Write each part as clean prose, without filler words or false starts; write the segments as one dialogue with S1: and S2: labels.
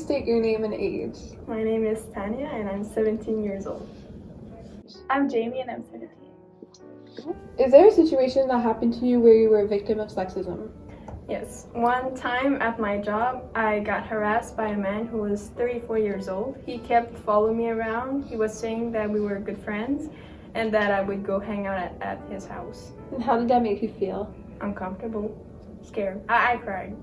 S1: please state your name and age?
S2: My name is Tanya and I'm 17 years old.
S3: I'm Jamie and I'm 17.
S1: Is there a situation that happened to you where you were a victim of sexism?
S2: Yes, one time at my job, I got harassed by a man who was 34 years old. He kept following me around. He was saying that we were good friends and that I would go hang out at his house.
S1: And how did that make you feel?
S2: Uncomfortable, scared. I cried.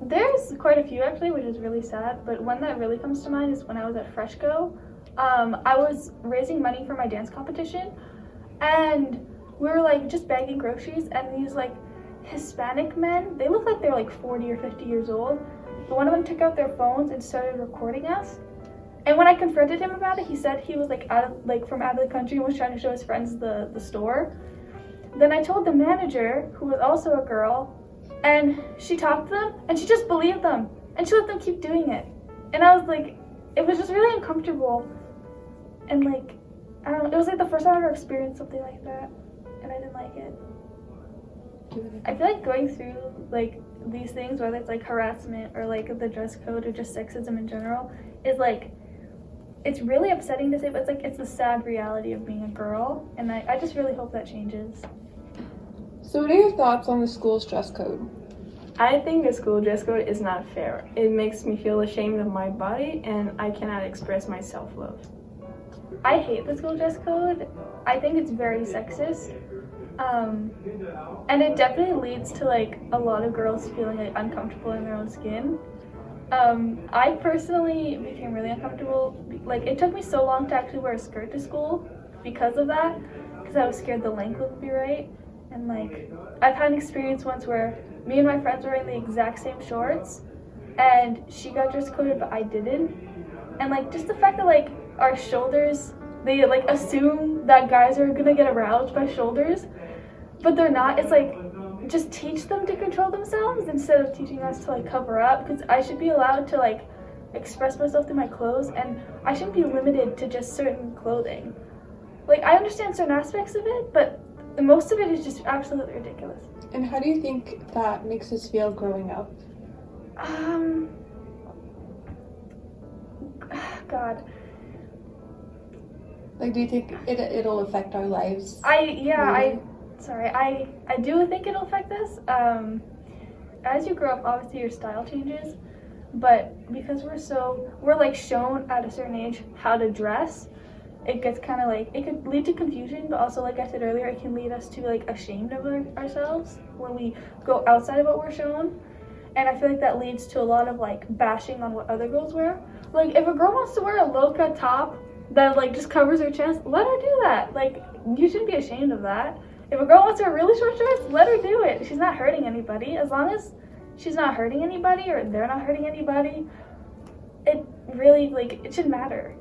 S3: There's quite a few actually, which is really sad, but one that really comes to mind is when I was at Freshco. I was raising money for my dance competition, and we were like just bagging groceries, and these like Hispanic men, they look like they're like 40 or 50 years old, but one of them took out their phones and started recording us. And when I confronted him about it, he said he was from out of the country and was trying to show his friends the store. Then I told the manager, who was also a girl, and she talked to them, and she just believed them, and she let them keep doing it. And I was like, it was just really uncomfortable, and like, I don't know, it was like the first time I ever experienced something like that, and I didn't like it. I feel like going through like these things, whether it's like harassment or like the dress code or just sexism in general, is like, it's really upsetting to say, but it's like, it's the sad reality of being a girl, and I just really hope that changes.
S1: So what are your thoughts on the school's dress code?
S2: I think the school dress code is not fair. It makes me feel ashamed of my body and I cannot express my self-love.
S3: I hate the school dress code. I think it's very sexist. And it definitely leads to like a lot of girls feeling like uncomfortable in their own skin. I personally became really uncomfortable. Like, it took me so long to actually wear a skirt to school because of that, because I was scared the length wouldn't be right. And like, I've had an experience once where me and my friends were wearing the exact same shorts, and she got dress coded but I didn't. And like, just the fact that like our shoulders, they like assume that guys are gonna get aroused by shoulders, but they're not. It's like, just teach them to control themselves instead of teaching us to like cover up, because I should be allowed to like express myself through my clothes, and I shouldn't be limited to just certain clothing. Like, I understand certain aspects of it, but most of it is just absolutely ridiculous.
S1: And how do you think that makes us feel growing up?
S3: God.
S1: Like, do you think it'll affect our lives?
S3: I do think it'll affect us. As you grow up, obviously your style changes, but because we're like shown at a certain age how to dress, it gets kind of like, it could lead to confusion, but also, like I said earlier, it can lead us to like ashamed of ourselves when we go outside of what we're shown. And I feel like that leads to a lot of like bashing on what other girls wear. Like, if a girl wants to wear a low-cut top that like just covers her chest, let her do that. Like, you shouldn't be ashamed of that. If a girl wants to wear really short shorts, let her do it. She's not hurting anybody. As long as she's not hurting anybody or they're not hurting anybody, it really, like, it shouldn't matter.